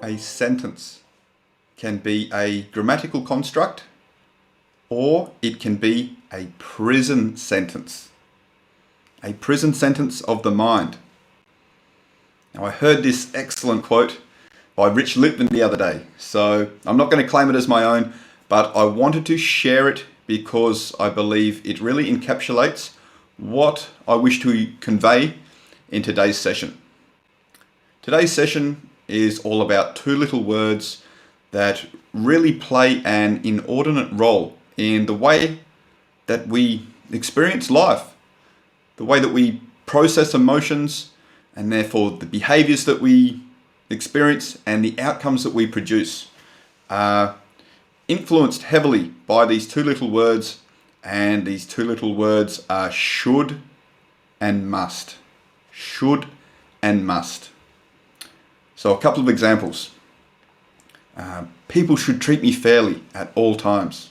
A sentence can be a grammatical construct, or it can be a prison sentence. A prison sentence of the mind. Now, I heard this excellent quote by Rich Lippman the other day, so I'm not going to claim it as my own, but I wanted to share it because I believe it really encapsulates what I wish to convey in today's session. Today's session is all about two little words that really play an inordinate role in the way that we experience life, the way that we process emotions, and therefore the behaviors that we experience and the outcomes that we produce are influenced heavily by these two little words, and these two little words are should and must. Should and must. So a couple of examples. People should treat me fairly at all times.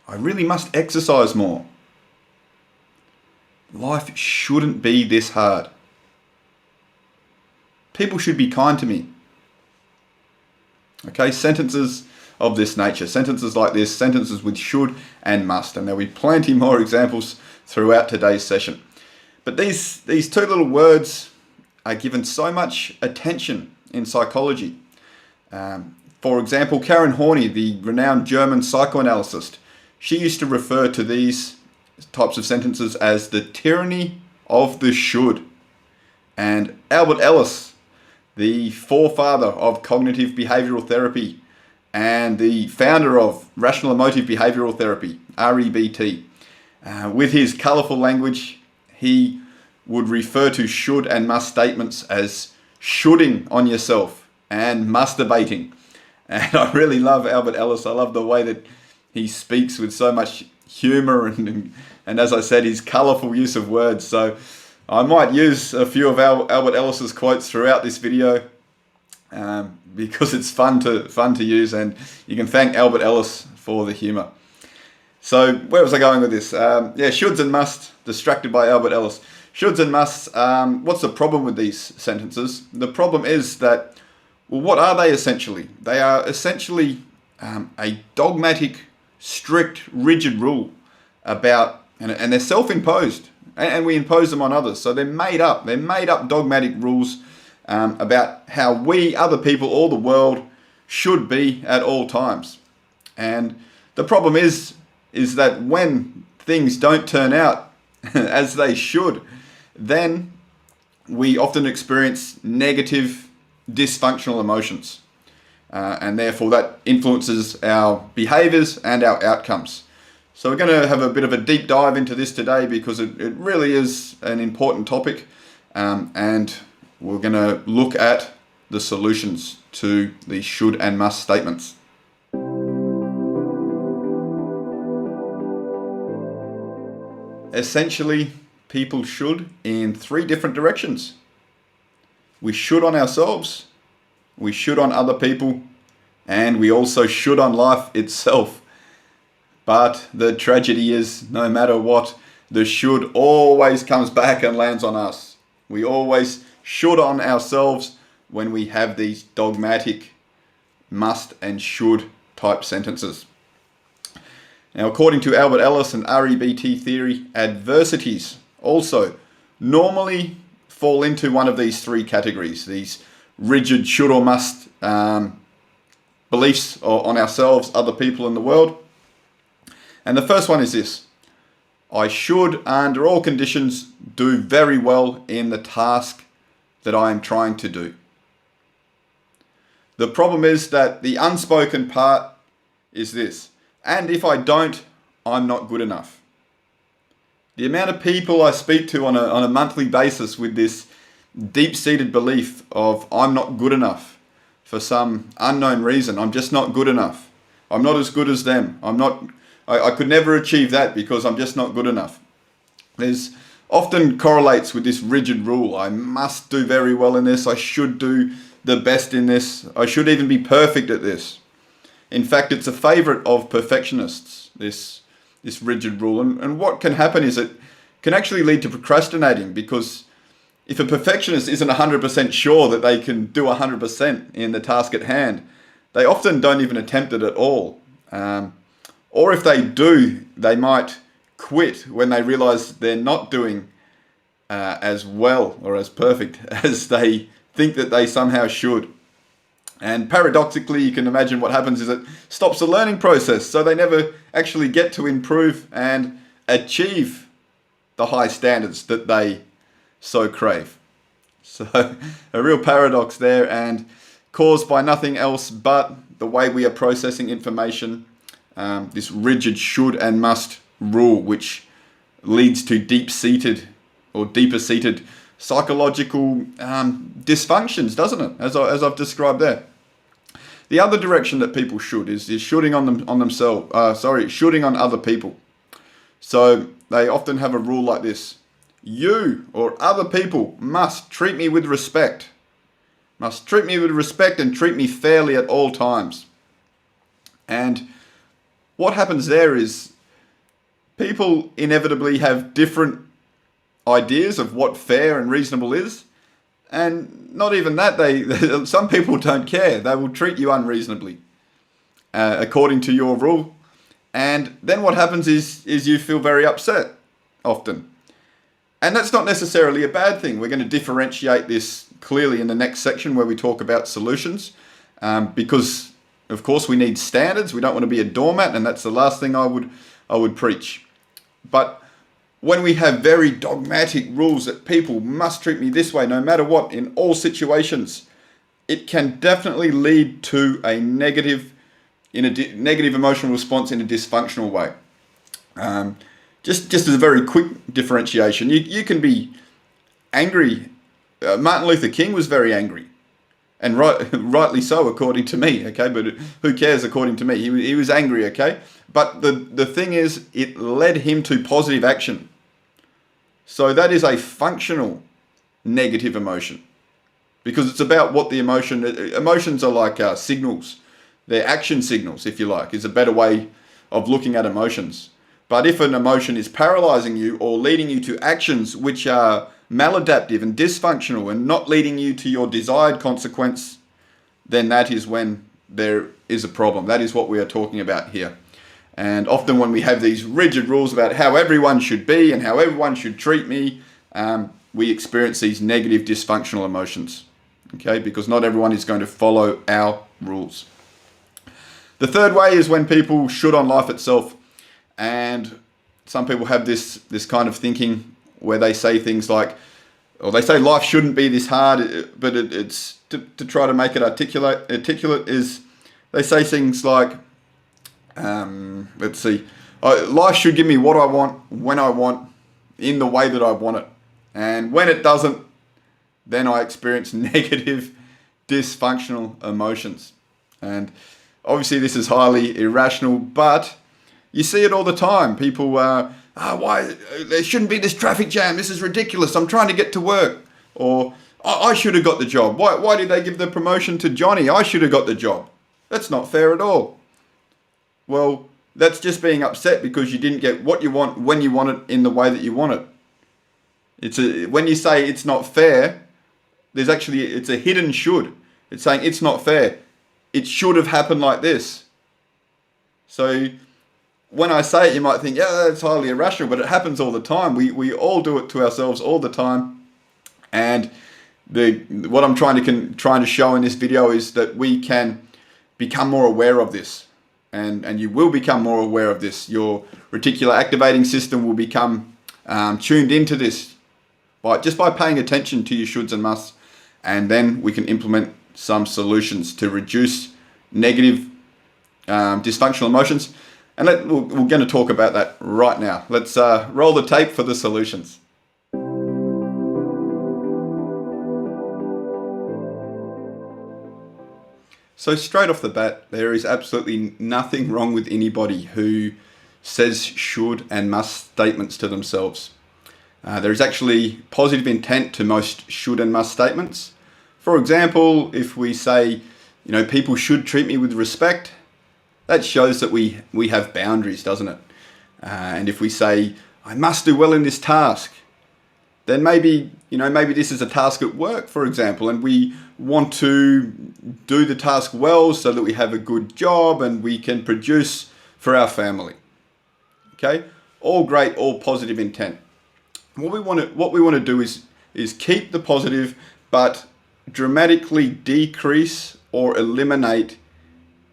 I really must exercise more. Life shouldn't be this hard. People should be kind to me. Okay, sentences of this nature, sentences like this, sentences with should and must, and there'll be plenty more examples throughout today's session. But these two little words are given so much attention in psychology. For example, Karen Horney, the renowned German psychoanalyst, she used to refer to these types of sentences as the tyranny of the should. And Albert Ellis, the forefather of Cognitive Behavioural Therapy and the founder of Rational Emotive Behavioural Therapy, REBT, with his colourful language, he would refer to should and must statements as shoulding on yourself and masturbating. And I really love Albert Ellis. I love the way that he speaks with so much humour and as I said, his colourful use of words. So I might use a few of Albert Ellis's quotes throughout this video because it's fun to use, and you can thank Albert Ellis for the humour. So where was I going with this? Shoulds and musts, distracted by Albert Ellis. Shoulds and musts, what's the problem with these sentences? The problem is that, well, what are they essentially? They are essentially a dogmatic, strict, rigid rule about, and they're self-imposed, and we impose them on others. So they're made up dogmatic rules about how we, other people, all the world, should be at all times. And the problem is that when things don't turn out as they should, then we often experience negative, dysfunctional emotions. And therefore that influences our behaviors and our outcomes. So we're going to have a bit of a deep dive into this today because it really is an important topic. And we're going to look at the solutions to these should and must statements. Essentially, people should in three different directions. We should on ourselves, we should on other people, and we also should on life itself. But the tragedy is, no matter what, the should always comes back and lands on us. We always should on ourselves when we have these dogmatic must and should type sentences. Now, according to Albert Ellis and REBT theory, adversities also normally fall into one of these three categories, these rigid should or must beliefs on ourselves, other people in the world. And the first one is this: I should, under all conditions, do very well in the task that I am trying to do. The problem is that the unspoken part is this: and if I don't, I'm not good enough. The amount of people I speak to on a monthly basis with this deep-seated belief of I'm not good enough for some unknown reason. I'm just not good enough. I'm not as good as them. I could never achieve that because I'm just not good enough. There's often correlates with this rigid rule. I must do very well in this. I should do the best in this. I should even be perfect at this. In fact, it's a favorite of perfectionists, this rigid rule. And what can happen is it can actually lead to procrastinating because If a perfectionist isn't 100% sure that they can do 100% in the task at hand, they often don't even attempt it at all. Or if they do, they might quit when they realize they're not doing as well or as perfect as they think that they somehow should. And paradoxically, you can imagine what happens is it stops the learning process, so they never actually get to improve and achieve the high standards that they so crave. So a real paradox there, and caused by nothing else but the way we are processing information, this rigid should and must rule, which leads to deep-seated or deeper-seated psychological dysfunctions, doesn't it? As I've described there. The other direction that people should is shooting on themselves. Shooting on other people. So they often have a rule like this: you or other people must treat me with respect. Must treat me with respect and treat me fairly at all times. And what happens there is people inevitably have different ideas of what fair and reasonable is. And not even that, some people don't care. They will treat you unreasonably according to your rule. And then what happens is you feel very upset often. And that's not necessarily a bad thing. We're going to differentiate this clearly in the next section where we talk about solutions. Because, of course, we need standards. We don't want to be a doormat, and that's the last thing I would preach. But when we have very dogmatic rules that people must treat me this way no matter what in all situations, it can definitely lead to a negative emotional response in a dysfunctional way. Just as a very quick differentiation, you can be angry. Martin Luther King was very angry, and rightly so according to me, okay? But who cares according to me? He was angry, okay? But the thing is, it led him to positive action. So that is a functional negative emotion, because it's about what the emotions are like signals. They're action signals, if you like, is a better way of looking at emotions. But if an emotion is paralyzing you or leading you to actions which are maladaptive and dysfunctional and not leading you to your desired consequence, then that is when there is a problem. That is what we are talking about here. And often when we have these rigid rules about how everyone should be and how everyone should treat me, we experience these negative dysfunctional emotions, okay? Because not everyone is going to follow our rules. The third way is when people should on life itself. And some people have this kind of thinking where they say things like, or they say life shouldn't be this hard, but it's to try to make it articulate is they say things like, life should give me what I want, when I want, in the way that I want it. And when it doesn't, then I experience negative, dysfunctional emotions. And obviously this is highly irrational, but you see it all the time. People, why there shouldn't be this traffic jam. This is ridiculous. I'm trying to get to work. Or I should have got the job. Why did they give the promotion to Johnny? I should have got the job. That's not fair at all. Well, that's just being upset because you didn't get what you want when you want it in the way that you want it. When you say it's not fair, it's a hidden should. It's saying it's not fair. It should have happened like this. So when I say it, you might think, yeah, that's highly irrational, but it happens all the time. We all do it to ourselves all the time. And what I'm trying to show in this video is that we can become more aware of this. And you will become more aware of this. Your reticular activating system will become tuned into this just by paying attention to your shoulds and musts. And then we can implement some solutions to reduce negative dysfunctional emotions. And we're going to talk about that right now. Let's roll the tape for the solutions. So straight off the bat, there is absolutely nothing wrong with anybody who says should and must statements to themselves. There is actually positive intent to most should and must statements. For example, if we say, people should treat me with respect, that shows that we have boundaries, doesn't it? And if we say, I must do well in this task, then maybe this is a task at work, for example, and we want to do the task well so that we have a good job and we can produce for our family. Okay, all great, all positive intent. What we want to do is keep the positive, but dramatically decrease or eliminate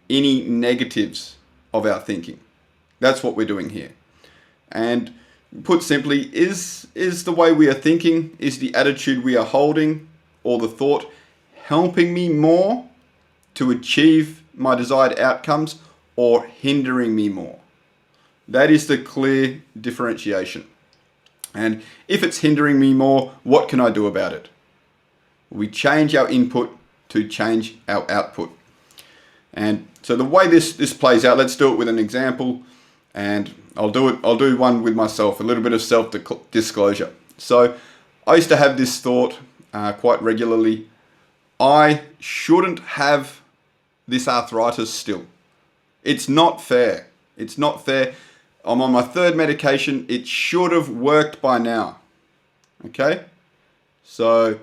any negatives of our thinking. That's what we're doing here. And put simply, is the way we are thinking, is the attitude we are holding, or the thought helping me more to achieve my desired outcomes, or hindering me more? That is the clear differentiation. And if it's hindering me more, what can I do about it? We change our input to change our output. And so the way this plays out, let's do it with an example, and I'll do one with myself, a little bit of self-disclosure. So I used to have this thought quite regularly: I shouldn't have this arthritis still. It's not fair. It's not fair. I'm on my 3rd medication. It should have worked by now. Okay? So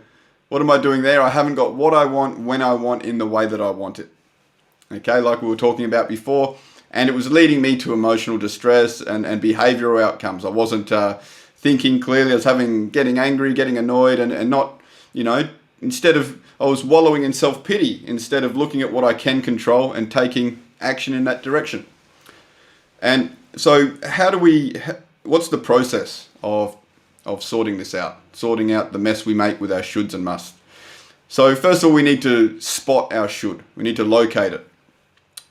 what am I doing there? I haven't got what I want when I want in the way that I want it. Okay, like we were talking about before. And it was leading me to emotional distress and behavioral outcomes. I wasn't thinking clearly. I was getting angry, getting annoyed, and not, instead of, I was wallowing in self-pity instead of looking at what I can control and taking action in that direction. And so what's the process of sorting this out? Sorting out the mess we make with our shoulds and musts. So first of all, we need to spot our should. We need to locate it.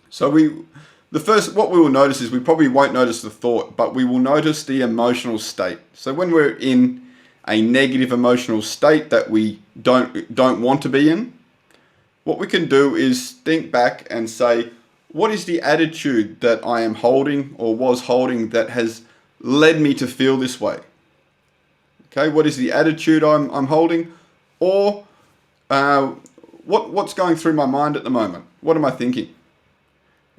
So what we will notice is we probably won't notice the thought, but we will notice the emotional state. So when we're in a negative emotional state that we don't want to be in, what we can do is think back and say, what is the attitude that I am holding or was holding that has led me to feel this way? Okay, what is the attitude I'm holding? Or what's going through my mind at the moment? What am I thinking?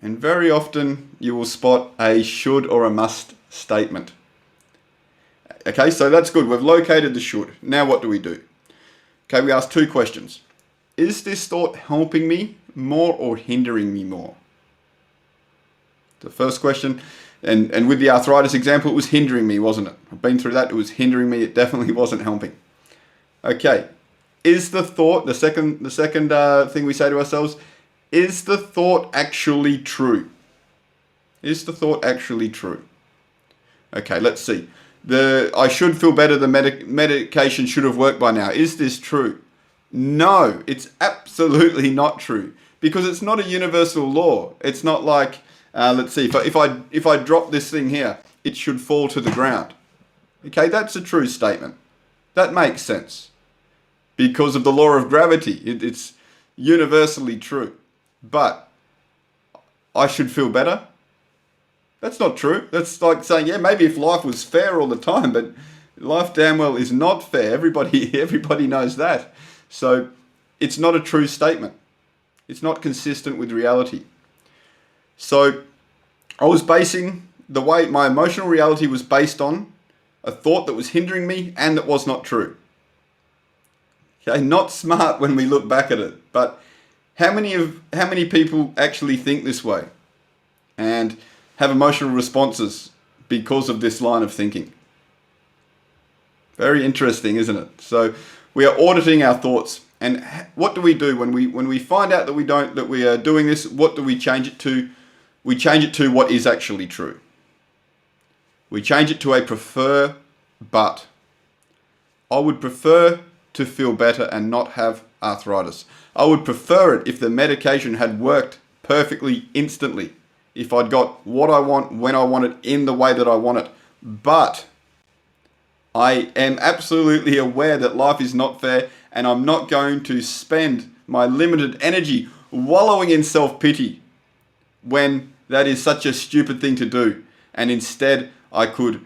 And very often you will spot a should or a must statement. Okay, so that's good. We've located the should. Now what do we do? Okay, we ask 2 questions. Is this thought helping me more or hindering me more? The first question, and with the arthritis example, it was hindering me, wasn't it? I've been through that. It was hindering me. It definitely wasn't helping. Okay, is the thought, the second thing we say to ourselves, is the thought actually true? Is the thought actually true? Okay, let's see. I should feel better. The medication should have worked by now. Is this true? No, it's absolutely not true, because it's not a universal law. It's not like, let's see, if I drop this thing here, it should fall to the ground. Okay, that's a true statement. That makes sense. Because of the law of gravity, it's universally true. But I should feel better? That's not true. That's like saying, yeah, maybe if life was fair all the time, but life damn well is not fair. Everybody knows that. So it's not a true statement. It's not consistent with reality. So I was basing the way my emotional reality was based on a thought that was hindering me and that was not true. Okay, not smart when we look back at it, but how many people actually think this way and have emotional responses because of this line of thinking? Very interesting, isn't it? So we are auditing our thoughts, and what do we do when we find out that we are doing this? What do we change it to? We change it to what is actually true. We change it to a prefer but. I would prefer to feel better and not have arthritis. I would prefer it if the medication had worked perfectly instantly. If I'd got what I want when I want it in the way that I want it. But I am absolutely aware that life is not fair, and I'm not going to spend my limited energy wallowing in self-pity when that is such a stupid thing to do. And instead I could,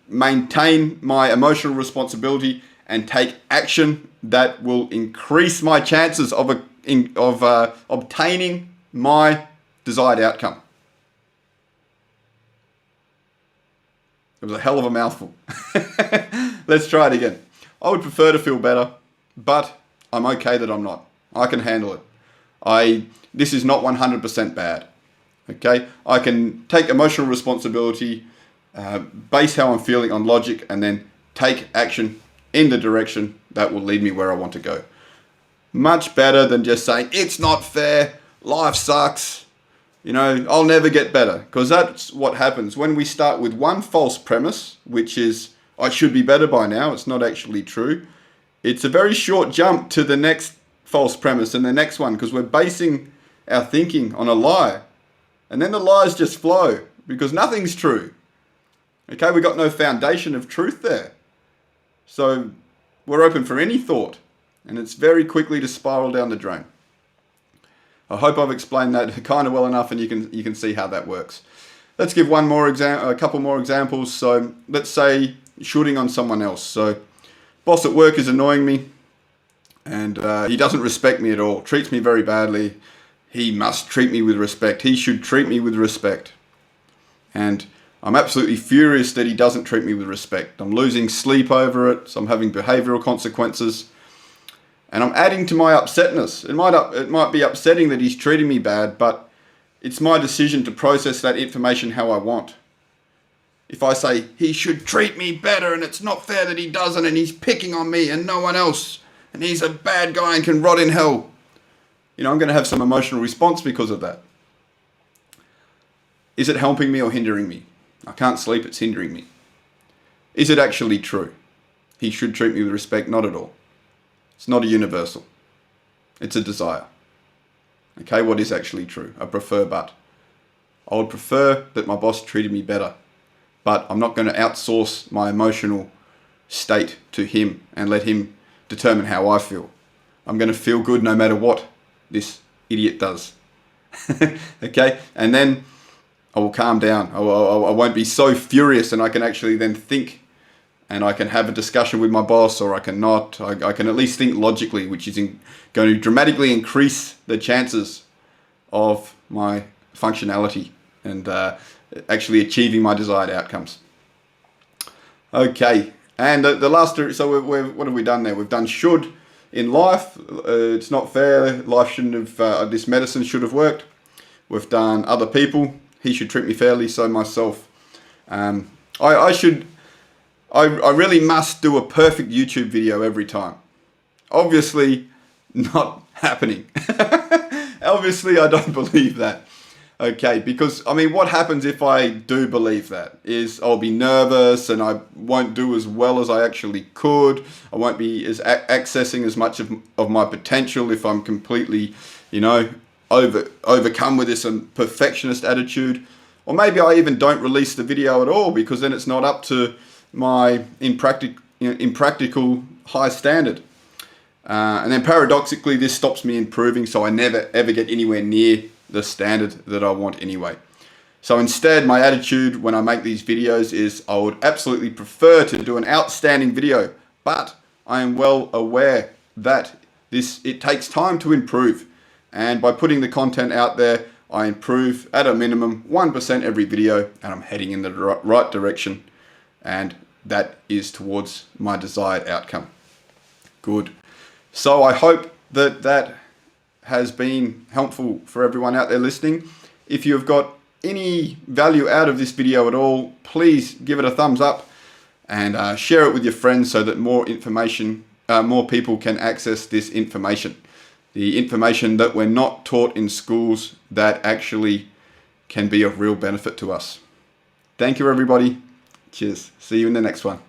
maintain my emotional responsibility and take action that will increase my chances of obtaining my desired outcome. It was a hell of a mouthful. Let's try it again. I would prefer to feel better, but I'm okay that I'm not. I can handle it. This is not 100% bad. Okay? I can take emotional responsibility, base how I'm feeling on logic, and then take action in the direction that will lead me where I want to go. Much better than just saying, it's not fair, life sucks, I'll never get better. Because that's what happens when we start with one false premise, which is, I should be better by now. It's not actually true. It's a very short jump to the next false premise and the next one, because we're basing our thinking on a lie. And then the lies just flow because nothing's true. Okay, we got no foundation of truth there. So we're open for any thought, and it's very quickly to spiral down the drain. I hope I've explained that kind of well enough, and you can see how that works. Let's give a couple more examples. So let's say shooting on someone else. So boss at work is annoying me, and he doesn't respect me at all, treats me very badly. He must treat me with respect. He should treat me with respect. And I'm absolutely furious that he doesn't treat me with respect. I'm losing sleep over it, so I'm having behavioural consequences. And I'm adding to my upsetness. It might be upsetting that he's treating me bad, but it's my decision to process that information how I want. If I say, he should treat me better, and it's not fair that he doesn't, and he's picking on me and no one else, and he's a bad guy and can rot in hell, I'm going to have some emotional response because of that. Is it helping me or hindering me? I can't sleep, it's hindering me. Is it actually true? He should treat me with respect? Not at all. It's not a universal. It's a desire. Okay, what is actually true? I prefer but. I would prefer that my boss treated me better, but I'm not going to outsource my emotional state to him and let him determine how I feel. I'm going to feel good no matter what this idiot does. Okay, and then I will calm down. I won't be so furious, and I can actually then think, and I can have a discussion with my boss, or I can not. I can at least think logically, which is going to dramatically increase the chances of my functionality and actually achieving my desired outcomes. Okay, and the last, so what have we done there? We've done should in life. It's not fair. Life shouldn't have, this medicine should have worked. We've done other people. He should treat me fairly, so myself. I really must do a perfect YouTube video every time. Obviously, not happening. Obviously, I don't believe that. Okay, because, what happens if I do believe that? Is I'll be nervous, and I won't do as well as I actually could. I won't be accessing as much of my potential if I'm completely, overcome with this perfectionist attitude. Or maybe I even don't release the video at all, because then it's not up to my impractical high standard. And then paradoxically, this stops me improving, so I never ever get anywhere near the standard that I want anyway. So instead, my attitude when I make these videos is I would absolutely prefer to do an outstanding video, but I am well aware that it takes time to improve. And by putting the content out there, I improve at a minimum 1% every video, and I'm heading in the right direction. And that is towards my desired outcome. Good. So I hope that has been helpful for everyone out there listening. If you've got any value out of this video at all, please give it a thumbs up and share it with your friends so that more people can access this information. The information that we're not taught in schools that actually can be of real benefit to us. Thank you, everybody. Cheers. See you in the next one.